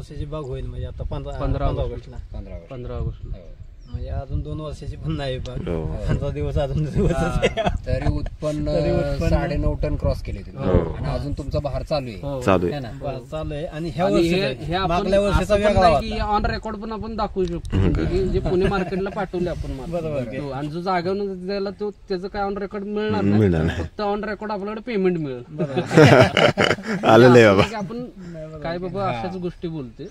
वर्षाची बाग होईल म्हणजे आता 15 ऑगस्टला 15 ऑगस्टला म्हणजे अजून 2 वर्षाची पण नाही बाग. 15 दिवस अजून दिवस तरी उत्पन्न 9.5 टन क्रॉस केले तुम्ही आणि अजून तुमचा बहार चालू आहे. चालू आहे चालू आहे. आणि ह्या हे वर्षी आपण मागल्या वर्षीचा असं पण वेगळा नाही की ऑन रेकॉर्ड पण आपण दाखवू शकतो की जे पुणे मार्केटला पाठवले आपण माल. बरोबर. आणि जो जागेवर द्यायला तो त्याचं काय ऑन रेकॉर्ड मिळणार नाही, फक्त ऑन रेकॉर्ड आपल्याकडे पेमेंट मिळेल. आलेलं आहे बाबा. की आपण काय बाबा अशाच गोष्टी बोलते.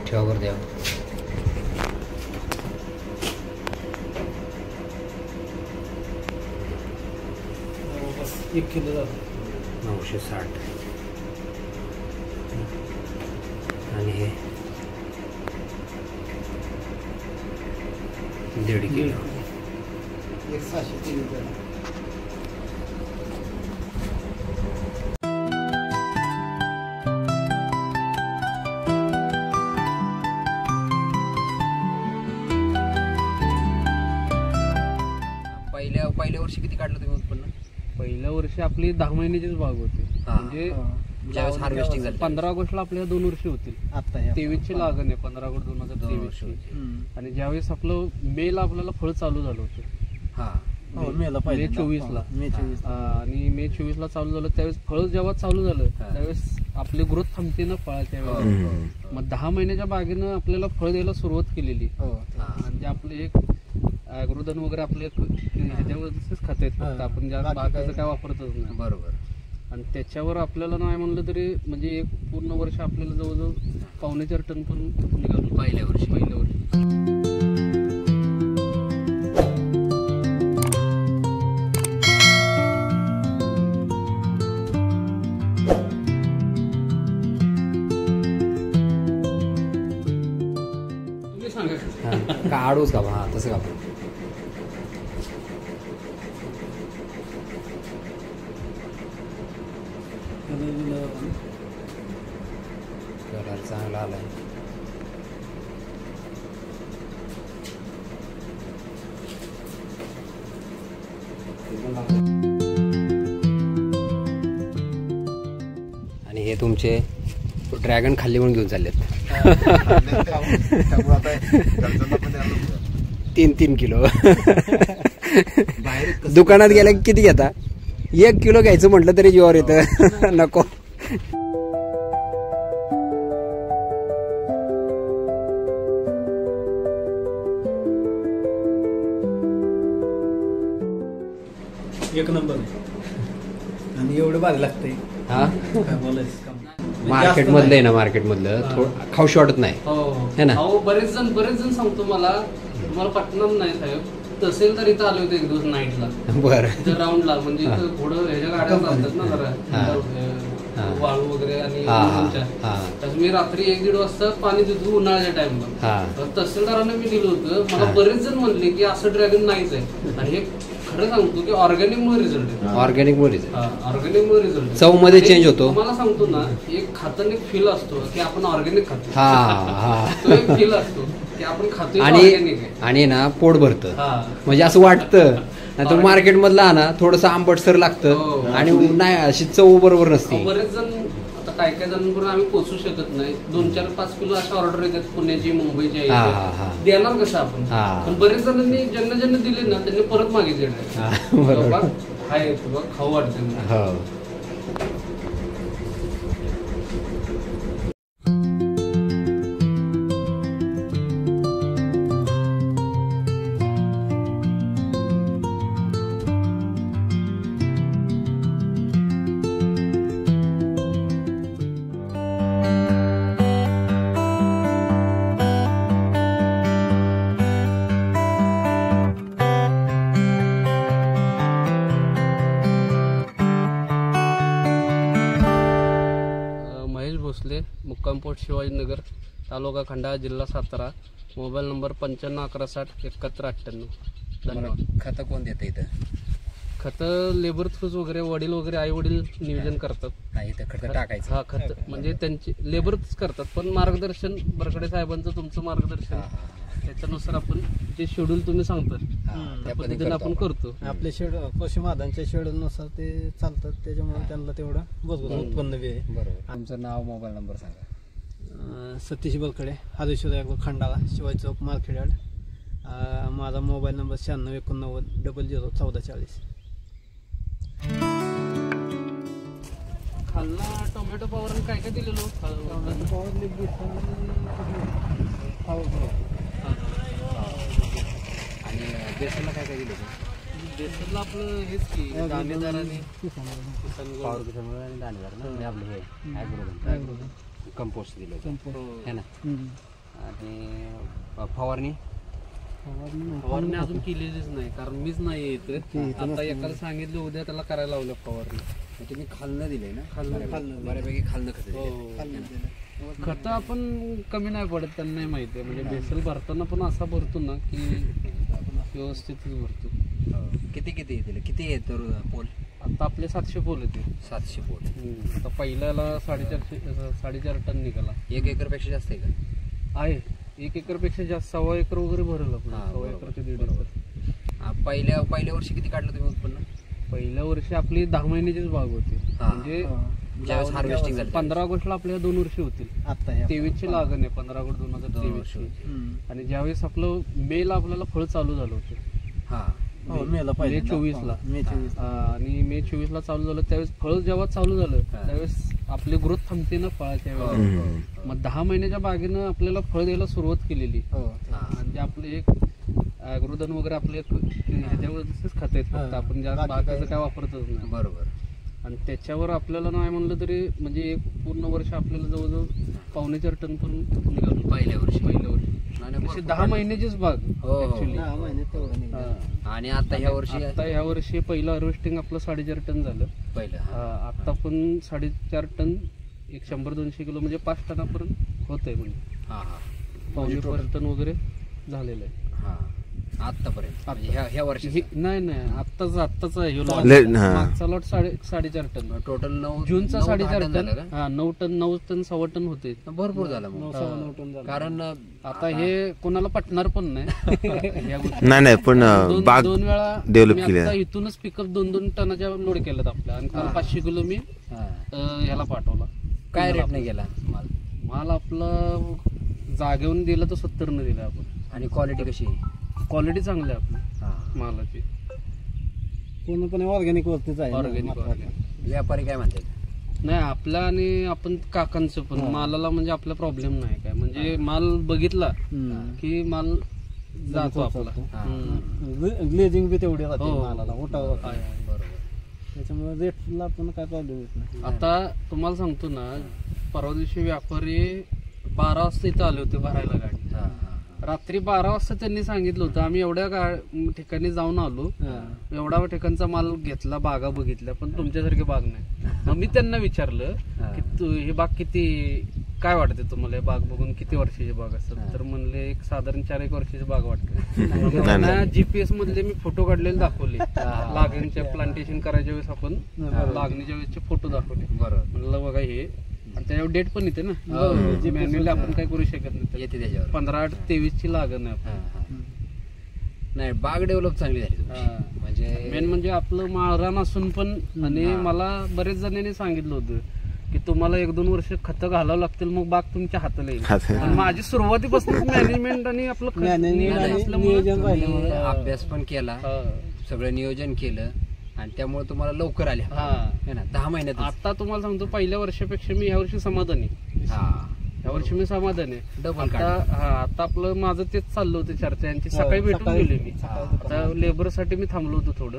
ठेवावर द्या. एक किलो 960 आणि हे 1.5 किलो. 603. पहिल्या वर्षी किती काढलं तुम्ही उत्पन्न? पहिल्या वर्षी आपली 10 महिन्याचीच बाग होती. म्हणजे ज्यावेळेस हार्वेस्टिंग झालं 15 ऑगस्टला आपल्याला 2 वर्ष होतील. आता 23 ची लागण आहे, 15 ऑगस्ट 2023. आणि ज्यावेळेस आपलं मे ला आपल्याला फळ चालू झालं होतं. मे 24 ला आणि मे 24 ला चालू झालं. त्यावेळेस फळ जेव्हा चालू झालं त्यावेळेस आपली ग्रोथ थांबते ना फळाच्या वेळेस. मग 10 महिन्याच्या बागेनं आपल्याला फळ द्यायला सुरुवात केलेली. म्हणजे आपले एक ॲग्रोधन वगैरे आपले ह्याच्यावरच खात आहेत, फक्त आपण ज्या बागाचं काय वापरतच नाही. बरोबर. आणि त्याच्यावर आपल्याला नाही म्हणलं तरी म्हणजे एक पूर्ण वर्ष आपल्याला जवळजवळ 4.25 टन पण निघालो पहिल्या वर्षी. तुम्ही सांगा का आडूच का? हा तसं का? कलर चांगला आलाय. आणि हे तुमचे ड्रॅगन खाल्ली म्हणून घेऊन चाललेत. 3 किलो. दुकानात गेल्या किती घेता? 1 किलो घ्यायचं म्हटलं तरी जीवावर येतं. नको. एक नंबर आहे. आणि एवढं भारी लागतंय. हा काय बोलायचं काम. मार्केट मधलं आहे ना, मार्केट मधलं खाऊशी वाटत नाही है ना. बरेच जण सांगतो मला पटणार नाही साहेब. तहसीलदार इथं आले होते एक दिवस नाईटला. बरं. राऊंडला म्हणजे इथं थोडं ह्याच्या गाड्या चालतात ना जरा वाळू वगैरे आणि त्याचं मी रात्री 1-1.5 वाजता पाणी देतो उन्हाळ्याच्या टाइमला. तहसीलदारांना मी दिलं होतं. मला बरेच जण म्हणले की असं ड्रॅगन नाहीच आहे. आणि हे खरं सांगतो की ऑर्गॅनिक मुळे रिझल्ट आहे. ऑर्गॅनिक मुळे रिझल्ट चव मध्ये चेंज होतो. तुम्हाला सांगतो ना, एक खाताना एक फील असतो की आपण ऑर्गॅनिक खातो. तो एक फील असतो की आपण खातो आणि ना पोट भरतं. म्हणजे असं वाटतं. नाही तर मार्केट मधला ना थोडंसं आंबटसर लागतं आणि नाही अशी चव बरोबर नसते. बरेच जण आता काय जणांपर्यंत आम्ही पोहोचू शकत नाही. 2-4-5 किलो अशा ऑर्डर येतात पुण्याची, मुंबईची. देणार कसं आपण? पण बरेच जणांनी ज्यांना दिले ना त्यांनी परत मागितले. हाय खाऊ वाटतं. मुक्काम पोस्ट शिवाजीनगर, तालुका खंडाळा, जिल्हा सातारा. Mobile number 9511607198. धन्यवाद. खतं कोण देतं इथं? खतं लेबर थ्रूज वगैरे वडील वगैरे आई वडील नियोजन करतात. इथं खतं टाकायचं. हा, खत म्हणजे त्यांची लेबरच करतात, पण मार्गदर्शन बरकडे साहेबांचं तुमचं मार्गदर्शन त्याच्यानुसार आपण जे शेड्यूल तुम्ही सांगता त्या पद्धतीने आपण करतो. आपले कृषी मादांच्या शेड्यूलनुसार ते चालतात, त्याच्यामुळे त्यांना तेवढं बघतो उत्पन्न बी आहे. बरोबर. तुमचं नाव, मोबाईल नंबर सांगा. सतीश बलकडे, हादेश्वर खंडाळा, शिवाजी चौक, मार्केटयार्ड. माझा मोबाईल नंबर 968900001440. खालना टोमॅटो फवारण काय काय दिलेलो? आणि बेसनला काय काय दिलं? बेसनला आपलं हेच की दाणेदार आणि दाणेदार ना, आपलं हे कंपोस्ट दिलं है ना. आणि फवारणी फवारणी अजून केलेलीच नाही, कारण मीच नाही येत. आता एकाला सांगितलं उद्या त्याला करायला लावलं फवारणी. तुम्ही खालनं दिलंय ना? खालनं बऱ्यापैकी खालनं खत. खतं आपण कमी नाही पडत, त्यांना नाही माहिती आहे. म्हणजे बेसल भरताना पण असा भरतो ना की व्यवस्थितच भरतो. किती दिले? किती आहे तर पोल? आता आपले 700 पोल येते. 700 पोल. आता पहिल्याला 4.5 टन निघाला. 1 एकरपेक्षा जास्त आहे का? आहे 1 एकरपेक्षा जास्त, 1.25 एकर वगैरे भरलं आपण. 1.25 एकर ते 1.5 एकर. पहिल्या वर्षी किती काढलं तुम्ही उत्पन्न? पहिल्या वर्षी आपली 10 महिन्याचीच बाग होती. म्हणजे ज्यावेळेस हार्वेस्टिंग झालं 15 ऑगस्टला आपल्याला 2 वर्ष होतील. आता 23ची लागण आहे, 15 ऑगस्ट 2023. आणि ज्यावेळेस आपलं मेला आपल्याला फळ चालू झालं होतं. मे 24ला. आणि मे 24ला चालू झालं, त्यावेळेस फळ जेव्हा चालू झालं त्यावेळेस आपली ग्रोथ थांबते ना फळाच्या वेळेस. मग 10 महिन्याच्या बागेनं आपल्याला फळ द्यायला सुरुवात केलेली. म्हणजे आपले एक ॲग्रोधन वगैरे आपले ह्याच्यावरच खात आहेत फक्त, आपण जास्त बागाचं काय वापरतच नाही. बरोबर. आणि त्याच्यावर आपल्याला नाही म्हणलं तरी म्हणजे एक पूर्ण वर्ष आपल्याला जवळजवळ 4.25 टन पण निघालो पहिल्या वर्षी. 10 महिन्याचीच बाग ऍक्च्युली. आणि आता ह्या वर्षी पहिलं हार्वेस्टिंग आपलं 4.5 टन झालं पहिलं. आता पण 4.5 टन, 100-200 किलो म्हणजे 5 टनापर्यंत होत आहे. म्हणजे 4.5 टन वगैरे झालेलं आहे आतापर्यंत. ह्या वर्षी नाही आत्ताच आहे. मागचा लॉट 4.5 टन, टोटल 9 जूनचा 4.5 टन. 9 टन 9.25 टन होते. भरपूर झालं. 9.25 टन झालं. कारण आता हे कोणाला पटणार पण नाही. नाही पण बाग 2 वेळा डेव्हलप केली. इथूनच पिकअप 2-2 टनाच्या लोड केलं आपल्या. आणि काल 500 किलो मी ह्याला पाठवला. काय रेट नाही गेला माल आपला जागेवरून दिला तर 70 न दिला आपण. आणि क्वालिटी कशी? क्वालिटी चांगली आहे आपली मालाची. पूर्णपणे ऑर्गॅनिक वरतीच आहे. ऑर्गॅनिक. व्यापारी काय म्हणतात? नाही आपला आणि आपण काकांचं पण मालाला म्हणजे आपला प्रॉब्लेम नाही काय. म्हणजे माल बघितला की माल जातो आपला. ग्लेजिंग बी तेवढी राहते मालाला, उठाव. बरोबर. त्याच्यामुळे रेटला पण काय प्रॉब्लेम येत नाही. आता तुम्हाला सांगतो ना, परवा दिवशी व्यापारी 12 वाजता इथं आले होते भरायला गाडी. रात्री 12 वाजता त्यांनी सांगितलं होतं. आम्ही एवढ्या ठिकाणी जाऊन आलो, एवढा ठिकाणचा माल घेतला, बागा बघितल्या, पण तुमच्यासारखी बाग नाही. मग मी त्यांना विचारलं की ही बाग किती, काय वाटते तुम्हाला, बाग बघून किती वर्षाची बाग असेल? तर म्हणले एक साधारण 4-1 वर्षाची बाग वाटते. त्यांना GPS मधले मी फोटो काढलेले दाखवले. लागणीच्या प्लांटेशन करायच्या वेळेस आपण लागणीच्या वेळेसचे फोटो दाखवले. बरोबर. म्हणलं बघा हे, आणि त्याच्यावर डेट पण येते ना, मॅन्युअली आपण काही करू शकत नाही. येते त्याच्यावर 15/8/23 लागण आहे. नाही बाग डेव्हलप चांगली झाली म्हणजे मेन म्हणजे आपलं माळरान असून पण. आणि मला बरेच जणांनी सांगितलं होतं की तुम्हाला 1-2 वर्ष खतं घालावं लागतील, मग बाग तुमच्या हाताला येईल. माझी सुरुवातीपासून मॅनेजमेंट आणि आपलं अभ्यास पण केला, सगळं नियोजन केलं, आणि त्यामुळे तुम्हाला लवकर आले ना 10 महिन्यात. आता तुम्हाला सांगतो पहिल्या वर्षापेक्षा मी ह्या वर्षी समाधानी. ह्या वर्षी मी समाधानी आहे. डबल आता आपलं माझं तेच चाललं होतं चर्चा यांची. सकाळी भेटून गेले मी. आता लेबर साठी मी थांबलो होतो थोडं.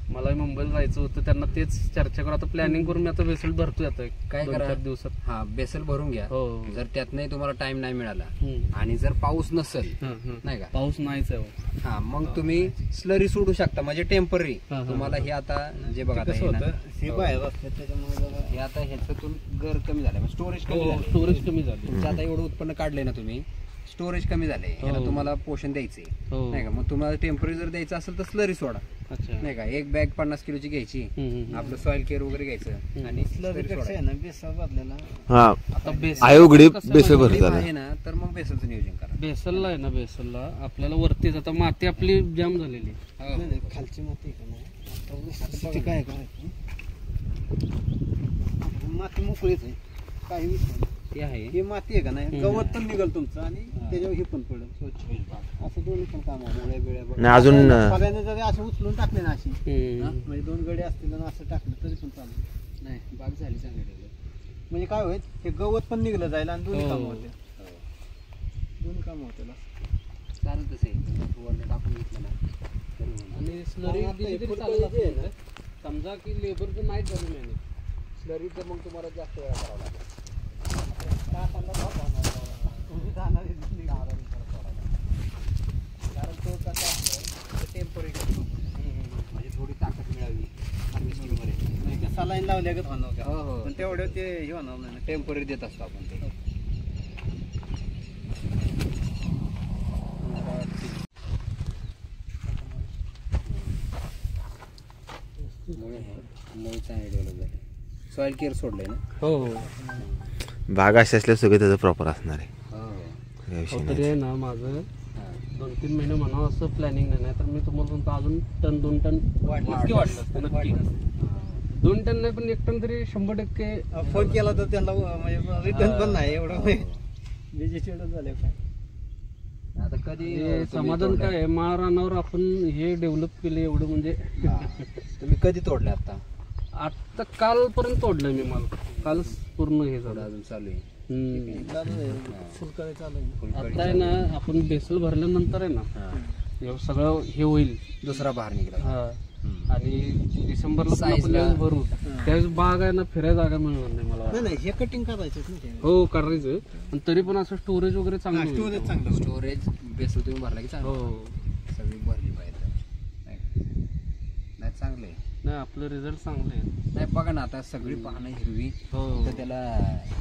मला मुंबईला जायचं होतं, त्यांना तेच चर्चा करून आता प्लॅनिंग करून मी आता बेसल भरतोय आता काय करा 2-4 दिवसात. हा बेसल भरून घ्या. हो. जर त्यातनंही तुम्हाला टाइम नाही मिळाला हम्म. आणि जर पाऊस नसेल नाही का, पाऊस नाहीच आहे हो. हा मग तुम्ही स्लरी सोडू शकता म्हणजे टेम्पररी. हा, हा. तुम्हाला हे आता जे बघा आता कसं हे ना, होतं हे बाहेर असतात त्याच्यामुळे जरा हे आता ह्याच्यातून गर कमी झालं, स्टोरेज कमी झालं. स्टोरेज कमी झाली. तुमचं आता एवढं उत्पन्न काढलंय ना तुम्ही, स्टोरेज कमी झालंय, ह्याला हो. तुम्हाला पोषण द्यायचंय हो. नाही का. मग तुम्हाला टेम्पररी जर द्यायचं असेल तर स्लरी सोडा अच्छा. नाही का. एक बॅग 50 किलोची घ्यायची, आपलं सॉइल केअर वगैरे घ्यायचं आणि स्लरी slurry पेक्षा आहे सोडायचं. ना बेसळ बदलेला हा आता आहे उघडी कसं बेसल म्हणजे भरतात. आहे ना, तर मग बेसलचं नियोजन करा. बेसलला आहे ना, बेसलला आपल्याला वरतीच आता माती आपली जाम झालेली. हो. नाही, नाही, खालची माती आहे का नाही आता ती काय करायचं माती मोकळीच आहे, काही विषय नाही. ते आहे. ही माती आहे का नाही, गवत पण निघल तुमचं आणि त्याच्यावर हे पण पडेल स्वच्छ होईल. असं दोन्ही पण काम मुळे बिळ्या नाही, अजून सगळ्यांनी जरी असं उचलून टाकले ना अशी हम्म. म्हणजे 2 गडी असतील आणि असं टाकलं तरी पण चालेल. नाही बाग झाली चांगली डेव्हलप. म्हणजे काय होईल, हे गवत पण निघलं जाईल आणि दोन्ही हो. कामं होतील. दोन्ही कामं होतील असं. चालेल तसे वरनं टाकून घेतलं ना तरी होईल. आणि स्लरी आता दिली हे तरी फुलकळी चालेल जे आहे असं. समजा की लेबर जर नाही झालं मॅनेज, स्लरी तर मग तुम्हाला जास्त वेळा करावा लागेल. कारण तो कसा असतो टेम्पररी म्हणजे थोडी ताकद मिळावी हार्वेस्टिंगमध्ये. म्हणजे ते सलाईन लावल्यागत होणार हो, हो. होतं. पण तेवढं ते हे होणार नाही ना. टेम्पररी देत असतो आपण ते. मुळे चांगली डेव्हलप झाली. सॉइल केअर सोडलंय ना. हो हो. बाग अशी असल्या सगळं त्याचं प्रॉपर असणार आहे. काही विषय तरी नाही. आहे ना माझं 2-3 महिने म्हणावं असं प्लॅनिंग नाही तर मी तुम्हाला सांगतो अजून टन 2 टन नक्की वाढलं असतं, नक्की. 2 टन नाही पण 1 टन तरी 100% फोन केला तर त्यांना म्हणजे रिटर्न पण नाही एवढं बिजी शेड्यूल झाले काय. आता कधी हे तुम्ही समाधान तोडलंय? काय आहे, माळ रानावर आपण हे डेव्हलप केलं एवढं म्हणजे हा. तुम्ही कधी तोडले आता? आता कालपर्यंत तोडलं मी मला, काल पूर्ण हे थोडं झालं. अजून चालू आहे. फुलकळी चालू आहे. फुलकळी आता आहे ना आपण बेसल भरल्यानंतर आहे ना हा. हे सगळं हे होईल. दुसरा बहार निघाला. हा. आणि डिसेंबरला पण Size आपण ला- यावेळेस भरू त्यावेळेस बाग आहे ना फिरायला जागा मिळणार नाही मला नाही वाटतं. नाही हे कटिंग करायचं ना ते. हो करायचं पण तरी पण असं स्टोरेज वगैरे चांगलं होईल. स्टोरेज चांगलं होईल. स्टोरेज बेसल तुम्ही भरला की चांगलं. हो सगळी भरली पाहिजे. नाही चांगलं आहे. नाही आपलं रिझल्ट चांगले आहे. नाही बघा ना आता सगळी पानं हिरवी हो तर त्याला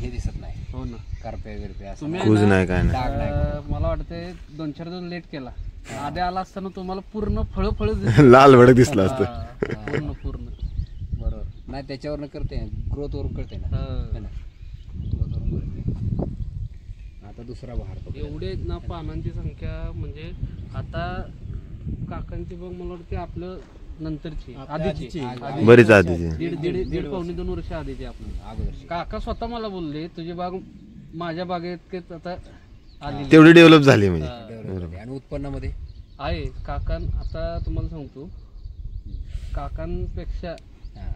हे दिसत नाही, हो ना. करप्या बिरप्या असं. तुम्ही कुज आहे ना, नाही काय नाही. डाग नाही. मला वाटतंय 2-4 दिवस लेट केला. आधी आला असताना तुम्हाला पूर्ण फळ लाल भडक दिसलं असतं. पूर्ण पूर्ण बरोबर. नाही त्याच्यावरनं करते ग्रोथ वरून कळते ना. हा. है ना? Growth वरून कळते. आता दुसरा बहार तो. एवढे आहेत ना पानांची संख्या म्हणजे आता काकांची बघ मला वाटते आपलं नंतरची आपल्या आधीची आधीची. बरीच आधीची. दीड पावणे 2 वर्ष आधीची आपण. अगोदर काका स्वतः मला बोलले तुझी बाग माझ्या बागेत आता आली तेवढी डेव्हलप झाली म्हणजे. डेव्हलप झाली. आणि उत्पन्नामध्ये आहे. काकां आता तुम्हाला सांगतो काकांपेक्षा हा.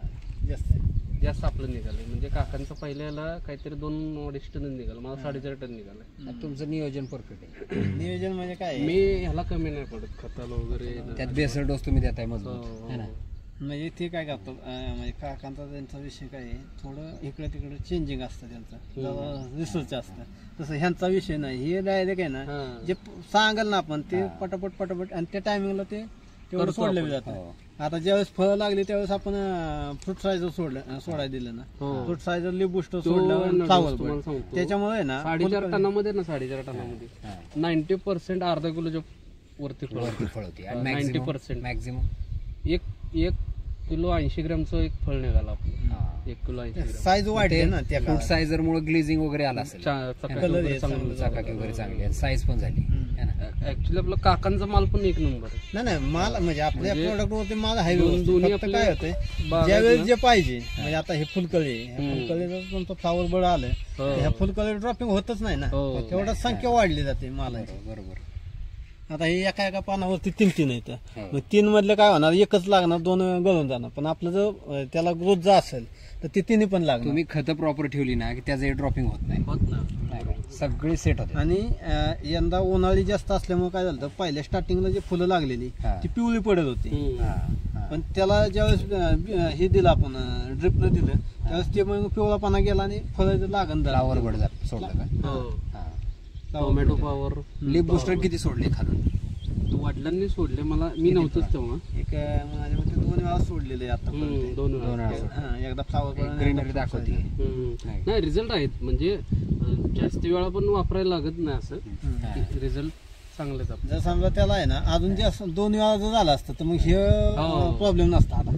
जास्त आहे. जास्त आपलं निघालंय. म्हणजे काकांचं पहिल्याला काहीतरी 2-2.5 टन निघालं, मला 4.5 टन निघालंय. आता तुमचं नियोजन परफेक्ट आहे. नियोजन म्हणजे काय आहे? मी ह्याला कमी नाही पडत खताला वगैरे. त्यात बेसल डोस तुम्ही देताय हो, मजबूत. है ना? म्हणजे ते काय करतात म्हणजे काकांचा त्यांचा विषय काय आहे, थोडं इकडे तिकडे चेंजिंग असतं त्यांचं, रिसर्च असतं. तसं ह्यांचा विषय नाही. हे डायरेक्ट आहे ना हा. जे सांगाल ना आपण ते पटापट पटापट आणि त्या टायमिंगला ते तेवढं करतो सोडलं आपण. जातं. हो. आता ज्यावेळेस फळं लागली त्यावेळेस आपण फ्रूट सायझर सोडायला दिलं ना. हो. फ्रूट सायझर लिप बुस्टर तो सोडलं नडूस फ्लावर तुम्हाला सांगतो. त्याच्यामुळे आहे ना 4.5 टनामध्ये ना 4.5 टनामध्ये हा. 90% अर्धा किलोच्या वरती फळ वरती फळ होती. आणि 90% मॅक्झिमम एक किलो 80 ग्रॅमचं एक फळ निघाला आपलं. 1 किलो 80 ग्रॅम. साईज वाढते ना त्या फ्रूट सायझर मुळे ग्लेझिंग वगैरे आला असेल. चकाकी Color वगैरे आहे, चांगलं झालं. चाकाकी वगैरे चांगली आणि साईज पण झाली. है ना? ऍक्च्युली आपलं काकांचा माल पण 1 नंबर आहे. नाही माल म्हणजे आपल्या म्हणजे प्रोडक्ट वरती माल आहे दोन्ही व्यवस्थित. फक्त आपले काय होतंय बाग ज्यावेळेस आहेत जे पाहिजे म्हणजे आता हे फुलकळी आहे. ह्या हम्म. फुलकळीचं तुमचं फ्लावर बळ आलं हो. तर ह्या फुलकळी ड्रॉपिंग होतच नाही ना. हो. तेवढा संख्या वाढली जाते मालाची. बरोबर. आता हे एका पानावरती 3 आहेत. हो. मग 3 मधलं काय होणार, एकच लागणार, 2 गळून जाणार. पण आपलं जर त्याला ग्रोथ जर असेल तर ते 3 पण लागणार. तुम्ही खतं प्रॉपर ठेवली ना की त्याचं ड्रॉपिंग होत नाही. होत ना. नाही का? सगळे सेट होते. आणि यंदा उन्हाळी जास्त असल्यामुळे काय झालं, पहिल्या स्टार्टिंगला जे फुलं लागलेली हा. ती पिवळी पडत होती. हम्म. हा, हा. पण त्याला ज्यावेळेस हे दिलं आपण ड्रिपनं दिलं त्यावेळेस ते मग पिवळापणा गेला आणि फळाचं लागण फ्लावर बड सोडलं का? हो. हा. टोमॅटो पॉवर लिप बुस्टर किती सोडले खालून? वडिलांनी सोडले, मला मी नव्हतंच तेव्हा. एक माझ्या मते 2 वेळा सोडलेले आता 2 वेळा. एकदा फ्लावर ग्रीनरी दाखवते. नाही रिझल्ट आहेत, म्हणजे जास्त वेळा पण वापरायला लागत नाही असं, रिझल्ट चांगलेच आपले. जर समजा त्याला आहे ना अजून जास्त 2 वेळा जर झाला असतं तर मग हे हो. प्रॉब्लेम नसता आता.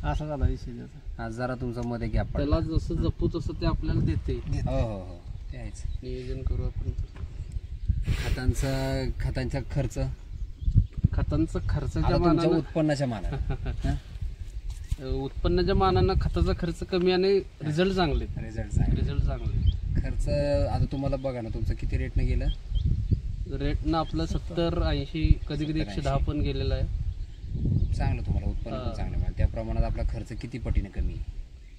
असा झाला विषय त्याचा. आज जरा तुमचा मध्ये गॅप त्याला जसं जपू तसं ते आपल्याला देते. हो हो हो ते आहेच. नियोजन करू आपण. खतांचा खर्च, खतांचा खर्चाच्या आता तुमच्या मानानं उत्पन्नाच्या मानाने उत्पन्नाच्या मानानं खताचा खर्च कमी आणि रिझल्ट चांगले. रिझल्ट आहे. रिझल्ट चांगले. खर्च आता तुम्हाला बघा ना, तुमचं किती रेटनं गेलं? रेटनं आपलं 70-80 कधी कधी 110 पण गेलेलं आहे. चांगलं तुम्हाला उत्पन्न पण चांगलं मिळालं. त्या प्रमाणात आपला खर्च किती पटीने कमी आहे?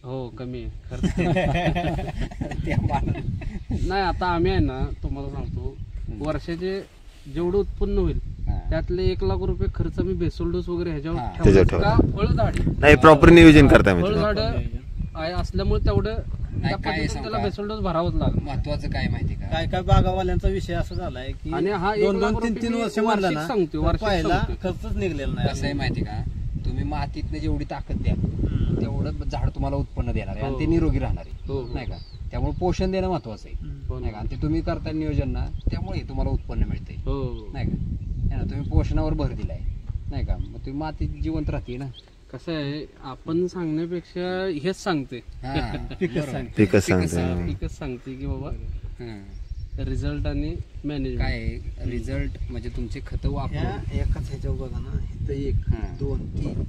हो कमी आहे खर्च. त्या मानाने नाही आता आम्ही आहे ना तुम्हाला सांगतो, वर्षाचे जेवढं उत्पन्न होईल त्यातले 1 लाख रुपये खर्च मी बेसोल डोस वगैरे ह्याच्यावर त्याच्यावर ठेवतो. का फळझाडे नाही प्रॉपर नियोजन करता म्हणजे फळझाड आहे असल्यामुळे तेवढं त्या काय पद्धतीने सांगू त्याला का? बेसोल डोस भरावंच लागलं. महत्वाचं काय माहिती का? काय काय बागावाल्यांचा विषय असा झालाय की आणि हा 1 लाख 2-3 रुपये वर्ष मी मारला वार्षिक ना सांगतोय, तर वार्षिक पहिला सांगतोय. खर्चच निघलेला कसं आहे नाही. माहिती का, तुम्ही मातीतनं जेवढी ताकद द्या तेवढं झाड तुम्हाला उत्पन्न देणार आहे आणि ते हो. निरोगी राहणार आहे, हो, हो. नाही का? त्यामुळे पोषण देणं महत्वाचं आहे, हो नाही का? आणि ते तुम्ही करता नियोजन ना, त्यामुळे तुम्हाला उत्पन्न मिळते, हो नाही का? है ना, तुम्ही पोषणावर भर दिलाय, नाही का? मग तुम्ही माती जिवंत राहते ना. कसं आहे, आपण सांगण्यापेक्षा हेच सांगते. हा, पिकच बरोबर. सांगते. पिकच सांगते. एकच सांगते की बाबा हा. रिझल्ट आणि मॅनेजमेंट. काय रिझल्ट म्हणजे तुमचे खतं ह्या वापरून एकाच ह्याच्यावर बघा ना, इथं 1 हा. 2 3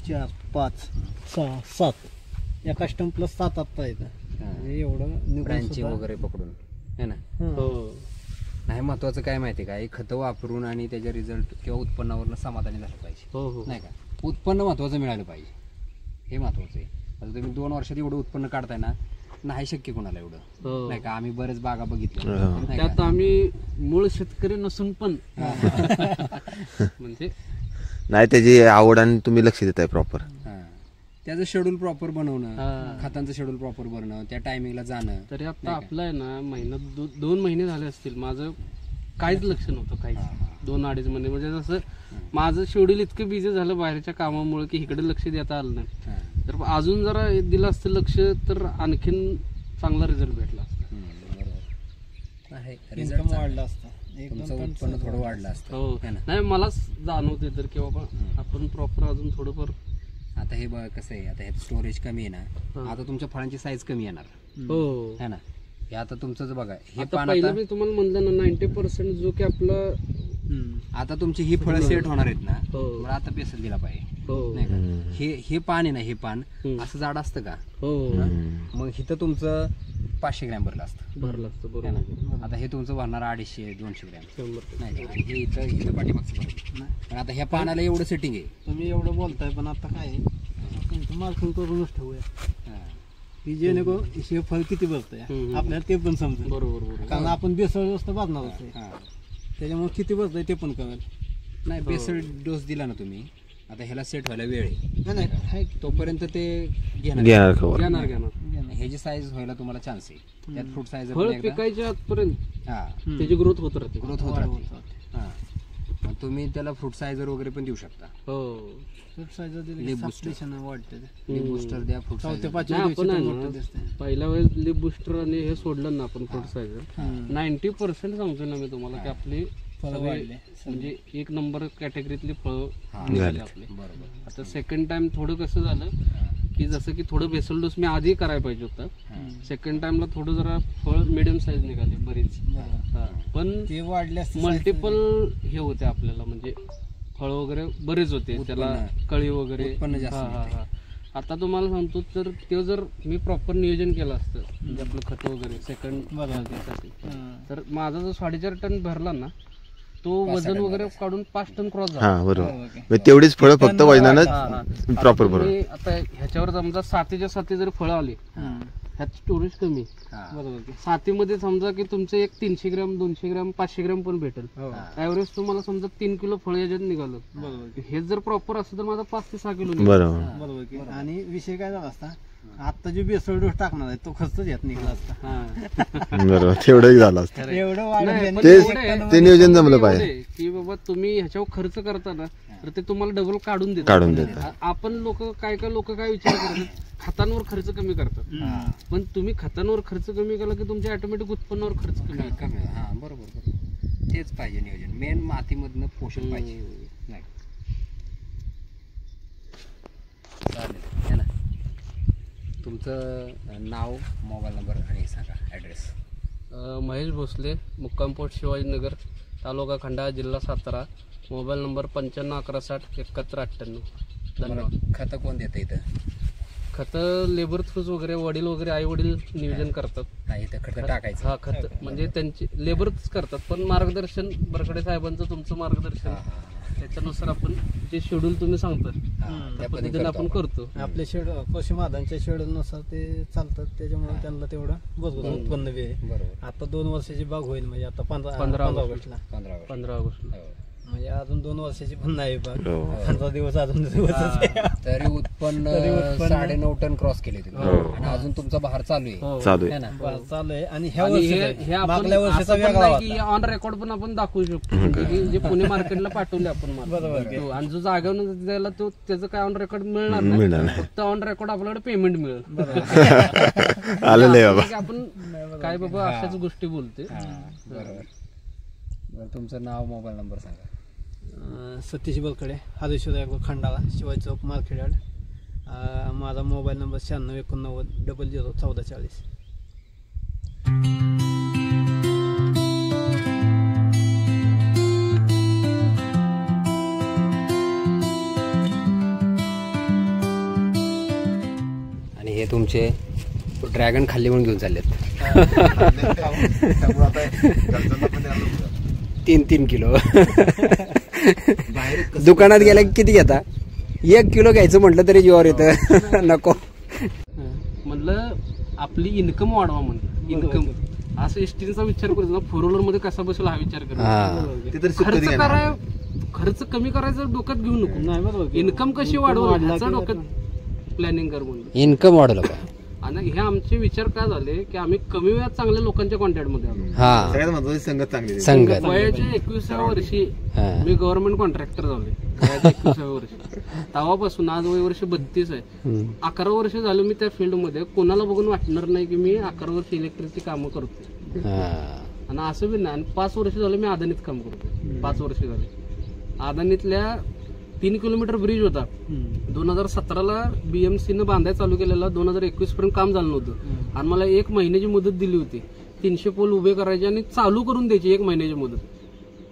4 5 6 7 एका स्टंपला 7 आता येतं. हा. म्हणजे एवढं निघून ब्रँची सुद्धा- वगैरे पकडून, है ना? हो नाही, महत्वाचं काय माहिती का, हे खतं वापरून आणि त्याच्या रिझल्ट किंवा उत्पन्नावरनं समाधानी झालं पाहिजे, हो हो नाही का? उत्पन्न महत्वाचं मिळालं पाहिजे, हे महत्वाचं आहे. आता तुम्ही 2 वर्षात एवढं उत्पन्न काढताय ना, नाही शक्य कोणाला एवढं, हो. नाही का? आम्ही बरेच बागा बघितल्या, हो. नाही त्यात का? आम्ही मूळ शेतकरी नसून पण म्हणजे नाही त्याची आवड आणि तुम्ही लक्ष देताय प्रॉपर. हा. त्याचं शेड्यूल प्रॉपर बनवणं, हा. खतांचं शेड्यूल प्रॉपर बनवणं, त्या टायमिंगला जाणं. तरी आता आपलं आहे ना, महिन्यात 2 महिने झाले असतील माझं काहीच लक्ष नव्हतं, काहीच 2-2.5 महिने. म्हणजे जसं माझं शेड्यूल इतकं बिझी झालं बाहेरच्या कामामुळे की इकडे लक्ष देता आलं नाही. हा. तर अजून जरा दिलं असतं लक्ष तर आणखीन चांगला रिझल्ट भेटला असता. बरोबर आहे. इन्कम रिझल्ट वाढला असता. तुमचं उत्पन्न थोडं वाढलं असतं, हो है ना? नाही मलाच जाणवते तर की बाबा आपण प्रॉपर अजून थोडंफार. आता हे बघ कसं आहे, आता ह्यात स्टोरेज कमी आहे ना, हा. आता तुमच्या फळांची साईज कमी येणार, हो है ना? हे आता तुमचंच बघा, हे आता पान पहिलं आता मी तुम्हाला म्हणलं ना 90% जो की आपला आता तुमची ही फळं सेट होणार आहेत ना, हो. मला आता बेसल दिला पाहिजे, हो नाही का? हे पान आहे ना, हे पान हम्म. असं जाड असतं का? हो मग हिथं तुमचं 500 ग्रॅम भरलं असतं, भरलं असतं है बरोबर. ना? आता हे तुमचं भरणार 250-200 ग्रॅम, 100%. नाही का? आणि हे इथं पाठीमागचं भरलं. पण आता ह्या पानाला एवढं सेटिंग आहे. तुम्ही एवढं बोलताय पण आता काय आहे, तुमचं मार्किंग करूनच ठेवूया हा. की जेणेकरून हे फळ किती भरतंय हम्म. आपल्याला ते पण समजेल. बरोबर बरोबर. कारण आपण बेसळ वस्तू बांधणार होते, हा. त्याच्यामुळे किती भरतंय ते पण कळेल. नाही, बेसल डोस दिला ना तुम्ही, आता ह्याला सेट व्हायला वेळ आहे, नाही, नाही, आहे की. तोपर्यंत ते घेणार. घेणार खबर. घेणार घेणार. ह्याची साईज व्हायला तुम्हाला चान्स आहे. त्यात फ्रूट साईज फळ पिकायच्या आतपर्यंत हा त्याची ग्रोथ होत राहते. ग्रोथ होत वाढ राहते. होत हा. मग तुम्ही त्याला फ्रूट सायझर वगैरे पण देऊ शकता. हो वेबसाईटला दिली Leaf की booster. सातशे वाढते ते. लिप बूस्टर द्या, फ्रूट चौथ्या सायझर. पाचव्या नाही, दिवशी आपण तर आहे मोठं ना, दिसतंय. पहिल्या वेळेस लिप बुस्टर आणि हे सोडलं ना आपण फ्रूट सायझर, हम्म. 90% सांगतो ना मी तुम्हाला की आपली फळं सगळे वाढले. म्हणजे 1 नंबर कॅटेगरीतली फळं हा. निघाली झाले. आपली. बरोबर. आता सेकंड टाइम थोडं कसं झालं की जसं की थोडं बेसल डोस मी आधी करायला पाहिजे होता. सेकंड टाइमला थोडं जरा फळ मिडियम साईज निघाली बरीच. हा. पण ते वाढले असते मल्टिपल हे होते आपल्याला, म्हणजे फळ वगैरे बरेच होते, त्याला कळी वगैरे. उत्पन्न जास्त हा, हा, मिळते. हा. आता तुम्हाला सांगतो तर ते जर मी प्रॉपर नियोजन केलं असतं म्हणजे आपलं खत वगैरे सेकंड साठी, तर माझा जो 4.5 टन भरला ना, तो वजन वगैरे काढून 5 टन क्रॉस झाला. हा बरोबर. मग तेवढीच फळं फक्त वजनानं प्रॉपर बरोबर. आता ह्याच्यावर समजा 7च्या 7 जर फळं आली ह्यात स्टोरेज कमी. बरोबर की. सातीमध्ये समजा की तुमचं एक 300 ग्रॅम 200 ग्रॅम 500 ग्रॅम पण भेटेल. ऍव्हरेज तुम्हाला समजा 3 किलो फळ याच्यात निघालं. बरोबर हे जर प्रॉपर असतं तर माझा 5 ते 6 किलो निघालं. बरोबर. बरोबर की. आणि विषय काय झाला असता, आता जो बेसळ डोस टाकणार आहे तो खर्चच यात निघाला असता. बरोबर तेवढंही झालं असतं. एवढं नाही, वाढलं पण ते- एवढं आहे, ते नियोजन जमलं एवढं पाहिजे. आहे की बाबा तुम्ही ह्याच्यावर खर्च करताना तर ते तुम्हाला डबल काढून काढून देतात. देतात. आपण लोक काय लोक काय विचार करतात, खतांवर खर्च कमी करतात. पण तुम्ही खतांवर खर्च कमी केला की तुमच्या ऑटोमॅटिक उत्पन्नावर खर्च कमी होतो. हा बरोबर तेच पाहिजे नियोजन. मेन मातीमधनं पोषण पाहिजे. नाही चालेल है ना. तुमचं नाव, मोबाईल नंबर आणि सांगा ॲड्रेस. महेश भोसले, मुक्काम पोस्ट शिवाजीनगर, तालुका खंडाळा, जिल्हा सातारा. Mobile number 9511607198. धन्यवाद. खतं कोण देतं इथं? खतं लेबर थ्रूज वगैरे वडील वगैरे आई वडील नियोजन करतात. नाही इथं खतं टाकायचं. हा खत म्हणजे त्यांची लेबरच करतात, पण मार्गदर्शन बरकडे साहेबांचं तुमचं मार्गदर्शन त्याच्यानुसार आपण जे शेड्यूल तुम्ही सांगता त्या पद्धतीने आपण करतो. आपले शेड कृषी मादांच्या शेड्यूलनुसार ते चालतात, त्याच्यामुळे त्यांना तेवढं बरोबर उत्पन्न बी आहे. बरोबर. आता 2 वर्षाची बाग होईल म्हणजे आता 15 15 ऑगस्टला 15 ऑगस्टला. म्हणजे अजून 2 वर्षाची पण नाही बाग. हो. 15 दिवस अजून दिवसच आहे. तरी उत्पन्न 9.5 टन क्रॉस केले तुम्ही. आणि अजून तुमचा बहार चालू आहे. हो. चालू है आहे. ना. बरं, चालू आहे. आणि ह्या आणि हे वर्षी आपण मागल्या वर्षीचा असं पण वेगळा नाही की होता. ऑन रेकॉर्ड पण आपण दाखवू शकतो, म्हणजे की जे पुणे मार्केटला पाठवले आपण माल. बरोबर की. हो, आणि जो जागेवर द्यायला तो त्याचं काय ऑन रेकॉर्ड मिळणार मिळणार नाही, फक्त ऑन रेकॉर्ड आपल्याकडे पेमेंट मिळेल. आलेलं आहे बाबा. की आपण काय बाबा अशाच गोष्टी बोलते. बरं, तुमचं नाव, मोबाईल नंबर सांगा. सतीश बलकडे, हरेश्वर यादव, खंडाळा, शिवाजी चौक, मार्केट. माझा मोबाईल नंबर 9689001440. आणि हे तुमचे ड्रॅगन खाल्ले म्हणून घेऊन चाललेत. 3 किलो. दुकानात गेला की किती घेता? 1 किलो घ्यायचं म्हटलं तरी जीवावर येतं. नको म्हणलं आपली इन्कम वाढवा म्हणलं. इन्कम असं एसटीचा विचार करतो ना, 4 व्हीलर मध्ये कसा बसेल हा विचार करतो. खर्च कमी करायचं डोक्यात घेऊ नको. नाही बरोबर. इन्कम कशी वाढवा ह्याचा डोक्यात प्लॅनिंग कर म्हणलं. इन्कम वाढवलं का? आणि हे आमचे विचार काय झाले की आम्ही कमी वेळात चांगल्या लोकांच्या कॉन्टॅक्ट मध्ये आलो. हा सगळ्यात महत्वाची संगत चांगली. संगत. वयाच्या 21व्या वर्षी हा. मी गव्हर्नमेंट कॉन्ट्रॅक्टर झाले. वयाच्या 21व्या वर्षी तेव्हापासून आज वय वर्ष 32 आहे. 11 वर्ष झालं मी त्या फील्ड मध्ये. कोणाला बघून वाटणार नाही की मी 11 वर्ष इलेक्ट्रिकची कामं करतो. हा. आणि असं बी नाही. आणि 5 वर्ष झालं मी अदानीत काम करतो. 5 वर्ष झाले. अदानीतल्या 3 किलोमीटर ब्रिज होता. 2017ला BMC न बांधायला चालू केलेला. 2021 पर्यंत काम झालं नव्हतं. आणि मला 1 महिन्याची मुदत दिली होती. 300 पोल उभे करायचे आणि चालू करून द्यायची 1 महिन्याची मुदत.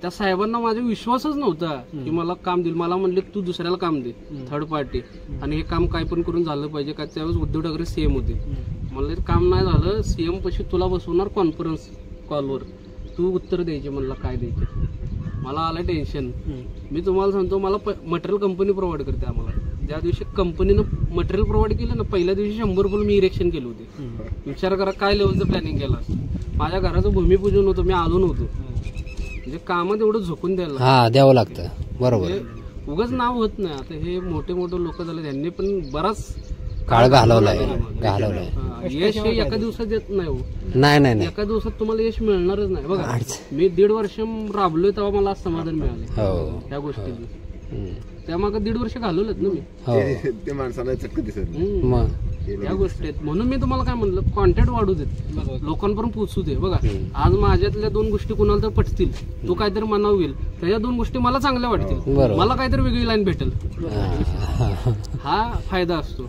त्या साहेबांना माझा विश्वासच नव्हता की मला काम देईल. मला म्हणले तू दुसऱ्याला काम दे, थर्ड पार्टी, आणि हे काम काय पण करून झालं पाहिजे. का त्यावेळेस उद्धव ठाकरे CM होते. म्हणलं काम नाही झालं, CM पशी तुला बसवणार कॉन्फरन्स कॉलवर, तू उत्तर द्यायचे. म्हणलं काय द्यायचे. मला आलं टेन्शन. मी तुम्हाला सांगतो, मला मटेरियल कंपनी प्रोव्हाइड करते आम्हाला. ज्या दिवशी कंपनीनं मटेरियल प्रोव्हाइड केलं ना, पहिल्या दिवशी 100 पोल मी इरेक्शन केले होते. विचार करा काय लेवलचं प्लॅनिंग केलं. माझ्या घराचं भूमिपूजन होतं, मी आलो नव्हतो. म्हणजे कामात एवढं झोकून द्यायला द्यावं लागतं. बरोबर. उगाच नाव होत नाही. आता हे मोठे मोठे लोक झाले, त्यांनी पण बराच काळ घालवलाय. यश हे एका दिवसात येत नाही हो. नाही एका दिवसात तुम्हाला यश मिळणारच नाही. बघा मी 1.5 वर्ष राबलोय तेव्हा मला समाधान मिळालं त्या गोष्टीचं. त्यामागे 1.5 वर्ष घालवलेत ना मी. ते माणसाला चटकन दिसत. मग त्या गोष्टी आहेत. म्हणून मी तुम्हाला काय म्हणलं, कॉन्टॅक्ट वाढू देत, लोकांपर्यंत पोहोचू दे. बघा आज माझ्यातल्या 2 गोष्टी कुणाला तर पटतील, तो काहीतरी मनाव होईल, त्याच्या 2 गोष्टी मला चांगल्या वाटतील, मला काहीतरी वेगळी लाईन भेटेल. हा फायदा असतो.